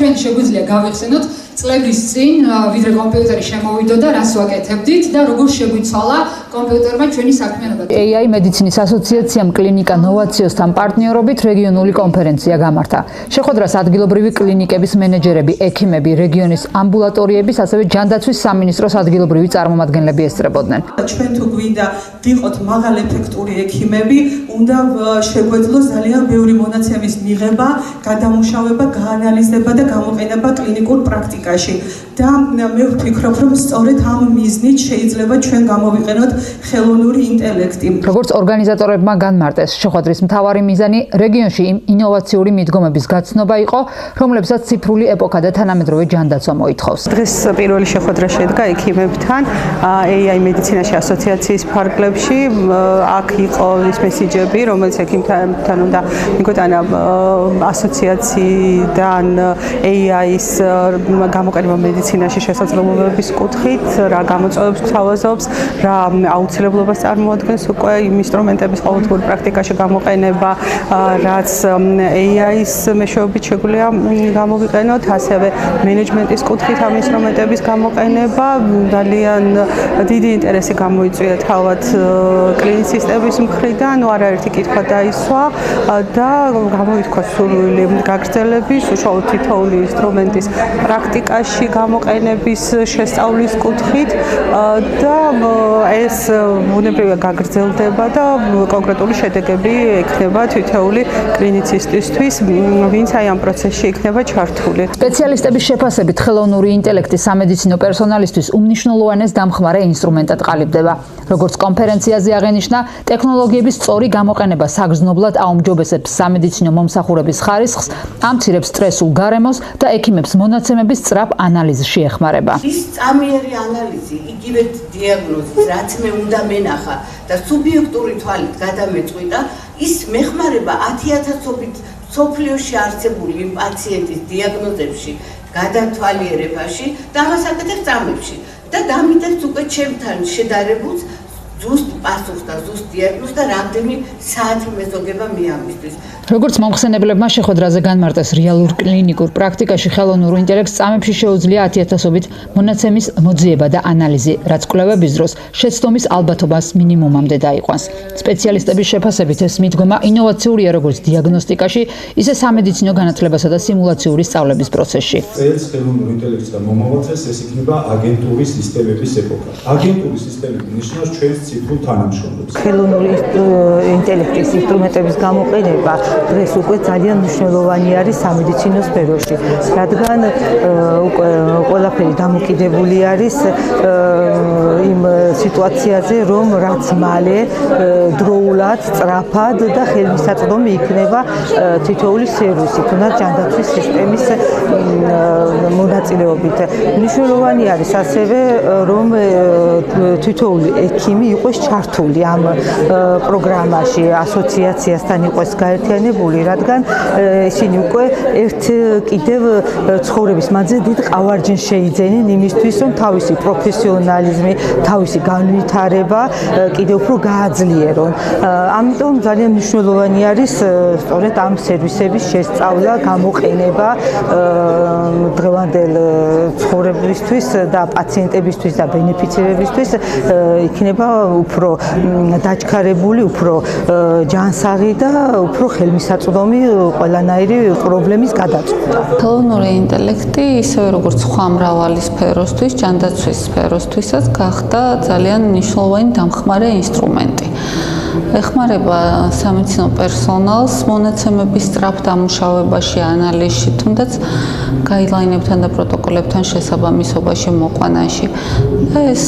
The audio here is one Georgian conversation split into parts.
ჩვენ შეგვიძლია გავიხსენოთ წლების წინ ვიდრე კომპიუტერი შემოვიდოდა, რას ვაკეთებდით და როგორ შეგვიცვალა კომპიუტერმა ჩვენი საქმიანობა. AI მედიცინის ასოციაციამ კლინიკა ნოვაციოსთან პარტნიორობით რეგიონული კონფერენცია გამართა. შეხვედრას ადგილობრივი კლინიკების მენეჯერები, ექიმები, რეგიონის ამბულატორიების, ასევე ჯანდაცვის სამინისტროს ადგილობრივი წარმომადგენლები ესწრებოდნენ. ჩვენ თუ გვინდა ვიყოთ მაღალეფექტური ექიმები, უნდა შეგვეძლოს ძალიან ბევრი მონაცემის მიღება, გადამუშავება, გაანალიზება და გამოყენება კლინიკურ პრაქტიკაში. და მე ვფიქრობ, რომ სწორედ ამ მიზნით შეიძლება ჩვენ გამოვიყენოთ ხელოვნური ინტელექტი. როგორც ორგანიზატორებმა განმარტეს, შეხვედრის მთავარი მიზანი რეგიონში ინოვაციური მიდგომების გაცნობა იყო, რომლებსაც ციფრული ეპოქა და თანამედროვე ჯანდაცვა მოითხოვს. დღეს პირველი შეხვედრა შედგა ექიმებთან AI მედიცინაში ასოციაციის ფარგლებში. აქ იყო ის მესიჯები, რომელიც ექიმთან უნდა მიგვეტანა ასოციაციიდან AI-ის გამოყენება მედიცინაში შესაძლებლობების კუთხით, რა გამოწვევებს გვთავაზობს, რა აუცილებლობას წარმოადგენს უკვე იმ ინსტრუმენტების ყოველდღიურ პრაქტიკაში გამოყენება, რაც AI-ის მეშვეობით შეგვიძლია გამოვიყენოთ, ასევე მენეჯმენტის კუთხით ამ ინსტრუმენტების გამოყენება. ძალიან დიდი ინტერესი გამოიწვია თავად კლინიცისტების მხრიდან, არაერთი კითხვა დაისვა და გამოითქვა სურვილი გაგრძელების, უშუალოდ თითოეული ინსტრუმენტის პრაქტიკაში გამოყენების შესწავლის კუთხით და ეს ბუნებრივია გაგრძელდება და კონკრეტული შედეგები ექნება თითოეული კლინიცისტისთვის, ვინც აი ამ პროცესში იქნება ჩართული. სპეციალისტების შეფასებით ხელოვნური ინტელექტი სამედიცინო პერსონალისთვის უმნიშვნელოვანეს დამხმარე ინსტრუმენტად ყალიბდება. როგორც კონფერენციაზე აღენიშნა, ტექნოლოგიების სწორი გამოყენება საგრძნობლად აუმჯობესებს სამედიცინო მომსახურების ხარისხს, ამცირებს სტრესულ გარემოს და ექიმებს მონაცემების სწრაფ ანალიზში ეხმარება. ის წამიერი ანალიზი, იგივე დიაგნოზი, რაც მე უნდა მენახა და სუბიექტური თვალით გადამეწყვიტა, ის მეხმარება 10,000-ობით სოფლიოში არსებული იმ პაციენტის დიაგნოზებში, გადათვალიერებაში და ამას აკეთებს წამებში და დამიტევს უკვე ჩემთან შედარებულს ზუსტ პასუხს და ზუსტ დიაგნოზს და რამდენი საათი მეზოგება მე ამისთვის. როგორც მომხსენებლებმა შეხვედრაზე განმარტეს, რეალურ კლინიკურ პრაქტიკაში ხელოვნურ ინტელექტს წამებში შეუძლია 10,000-ობით მონაცემის მოძიება და ანალიზი, რაც კვლევების დროს შეცდომის ალბათობას მინიმუმამდე დაიყვანს. სპეციალისტების შეფასებით ეს მიდგომა ინოვაციურია როგორც დიაგნოსტიკაში, ისე სამედიცინო განათლებასა და სიმულაციური სწავლების პროცესში. წელს ხელოვნურ ინტელექტს და მომავალს ეს იქნება აგენტური სისტემების ეპოქა. აგენტური სისტემები ნიშნავს ჩვენს ციფრულ თანამშრომლებს. ხელოვნური ინტელექტის ინსტრუმენტების გამოყენება დღეს უკვე ძალიან მნიშვნელოვანი არის სამედიცინო სფეროში, რადგან უკვე ყველაფერი დამოკიდებული არის იმ სიტუაციაზე, რომ რაც მალე დროულად, სწრაფად და ხელმისაწვდომი იქნება თითოეული სერვისი, თუნდაც ჯანდაცვის სისტემის მონაწილეობით. მნიშვნელოვანი არის ასევე, რომ თითოეული ექიმი იყოს ჩართული ამ პროგრამაში, ასოციაციასთან იყოს გაერთიანებული, რადგან ისინი უკვე ერთ კიდევ ცხოვრების მანძილზე დიდ ყავარჯინს შეიძენენ იმისთვის, რომ თავისი პროფესიონალიზმი, თავისი განვითარება კიდევ უფრო გააძლიერონ. ამიტომ ძალიან მნიშვნელოვანი არის სწორედ ამ სერვისების შესწავლა, გამოყენება დღევანდელ ცხოვრებისთვის და პაციენტებისთვის და ბენეფიცირებისთვის იქნება უფრო დაჩქარებული, უფრო ჯანსაღი და უფრო ხელმისაწვდომი ყველანაირი პრობლემის გადაწყვეტა. ხელოვნური ინტელექტი ისევე როგორც სხვა მრავალი სფეროსთვის, ჯანდაცვის სფეროსთვისაც გახდა ძალიან მნიშვნელოვანი დამხმარე ინსტრუმენტი. ეხმარება სამედიცინო პერსონალს მონაცემების სწრაფ დამუშავებაში, ანალიზში, თუნდაც გაიდლაინებთან და პროტოკოლებთან შესაბამისობაში მოყვანაში. და ეს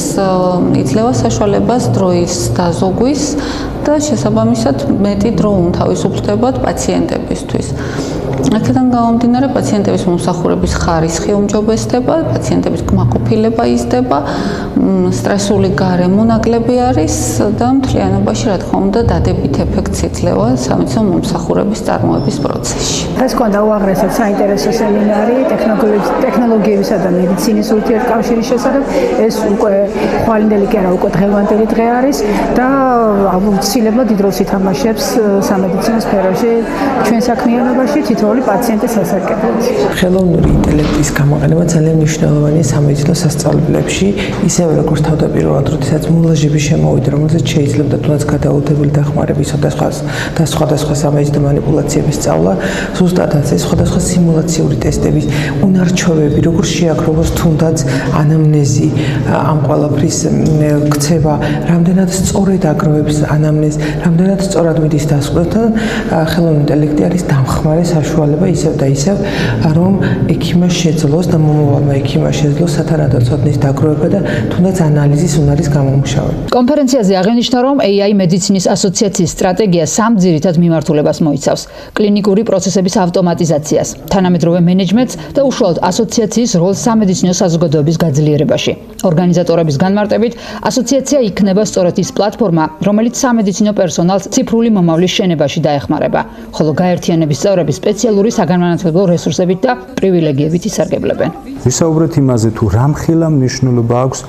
იძლევა საშუალებას დროის დაზოგვის და შესაბამისად მეტი დრო უმთავისუფლდებათ პაციენტებისთვის. აქედან გამომდინარე, პაციენტების მომსახურების ხარისხი უმჯობესდება, პაციენტების კმაყოფილება იზრდება, სტრესული გარემო ნაკლები არის და მთლიანობაში, რა თქმა უნდა, დადებით ეფექტს იძლევა სამედიცინო მომსახურების წარმოების პროცესში. დღეს გვქონდა უაღრესად საინტერესო სემინარი ტექნოლოგიებისა და მედიცინის ურთიერთკავშირის შესახებ. ეს უკვე ხვალინდელი კი არა, უკვე დღევანდელი დღე არის და აუცილებლად დიდ როლს ითამაშებს სამედიცინო სფეროში ჩვენ საქმიანობაში. როლი პაციენტის სასარგებლოდ. ხელოვნური ინტელექტის გამოყენება ძალიან მნიშვნელოვანია სამედიცინო სასწავლებლებში, ისევე როგორც თავდაპირველად, როდესაც მულაჟები შემოვიდა, რომელზეც შეიძლება თუნდაც გადაუდებელი დახმარების და სხვადასხვა სამედიცინო манипуляციების სწავლა, ზუსტადაც ეს სხვადასხვა სიმულაციური ტესტების უნარჩვევები, როგორც შეაგროვოს თუნდაც ანამნეზი, ამ ყველაფრის ქცევა, რამდენად სწორედ აგროვებს ანამნეზს, რამდენად სწორად მიდის დასკვნებთან, ხელოვნური ინტელექტი არის დამხმარე საშუალება ისევ და ისევ, რომ ექიმას შეძლოს და მომავალმა ექიმას შეძლოს სათანადო ცოდნის დაგროვება და თუნდაც ანალიზის უნარის გამომუშავება. კონფერენციაზე აღინიშნა, რომ AI მედიცინის ასოციაციის სტრატეგია სამ ძირითად მიმართულებას მოიცავს: კლინიკური პროცესების ავტომატიზაციას, თანამედროვე მენეჯმენტს და უშუალოდ ასოციაციის როლს სამედიცინო საზოგადოების გაძლიერებაში. ორგანიზატორების განმარტებით, ასოციაცია იქნება სწორედ ის პლატფორმა, რომელიც სამედიცინო პერსონალს ციფრული მომავლის შენებაში დაეხმარება, ხოლო გაერთიანების წევრები სპეციალური საგანმანათლებლო რესურსებით და პრივილეგიებით ისარგებლებენ. ვისაუბრეთ იმაზე, თუ რამხელა მნიშვნელობა აქვს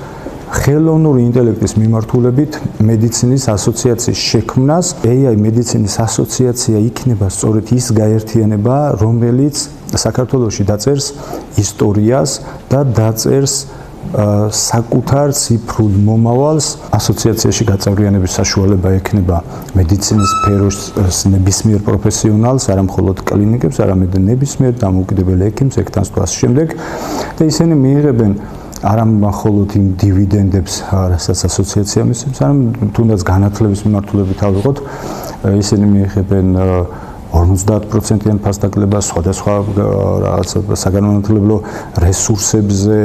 ხელოვნური ინტელექტის მიმართულებით მედიცინის ასოციაციის შექმნას. AI მედიცინის ასოციაცია იქნება სწორედ ის გაერთიანება, რომელიც საქართველოში დაწერს ისტორიას და დაწერს საკუთარ ციფრულ მომავალს. ასოციაციაში გაწევრიანების საშუალება ექნება მედიცინის სფეროს ნებისმიერ პროფესიონალს, არა მხოლოდ კლინიკებს, არამედ ნებისმიერ დამოუკიდებელ ექიმს, ექთანს და ასე შემდეგ. და ისინი მიიღებენ არა მხოლოდ იმ დივიდენდებს, რასაც ასოციაცია მისცემს, არამედ თუნდაც განათლების მიმართულებით ავიღოთ, ისინი მიიღებენ 50%-იან ფასდაკლებას სხვადასხვა რაღაც საგანმანათლებლო რესურსებზე,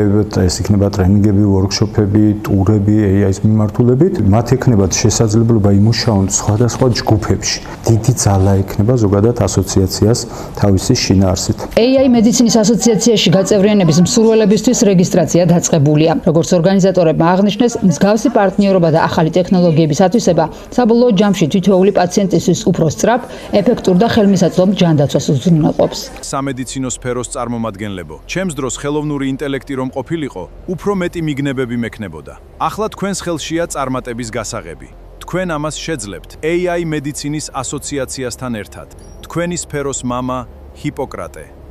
ეს იქნება ტრენინგები, ვორქშოპები, ტურები AI-ის მიმართულებით. მათ ექნებათ შესაძლებლობა იმუშაონ სხვადასხვა ჯგუფებში. დიდი ძალა ექნება ზოგადად ასოციაციას თავისი შინაარსით. AI მედიცინის ასოციაციაში გაწევრიანების მსურველებისთვის რეგისტრაცია დაწყებულია. როგორც ორგანიზატორებმა აღნიშნეს, მსგავსი პარტნიორობა და ახალი ტექნოლოგიების ათვისება საბოლოო ჯამში თითოეული პაციენტისთვის უფრო სწრაფ, ეფექტურ და ხელმისაწვდომ ჯანდაცვას უზრუნველყოფს. სამედიცინო სფეროს წარმომადგენლებო, ჩემს დროს ხელოვნური ინტელექტი რომ ყოფილიყო, უფრო მეტი მიგნებები მექნებოდა. ახლა თქვენს ხელშია წარმატების გასაღები. თქვენ ამას შეძლებთ AI მედიცინის ასოციაციასთან ერთად. თქვენი სფეროს მამა ჰიპოკრატე.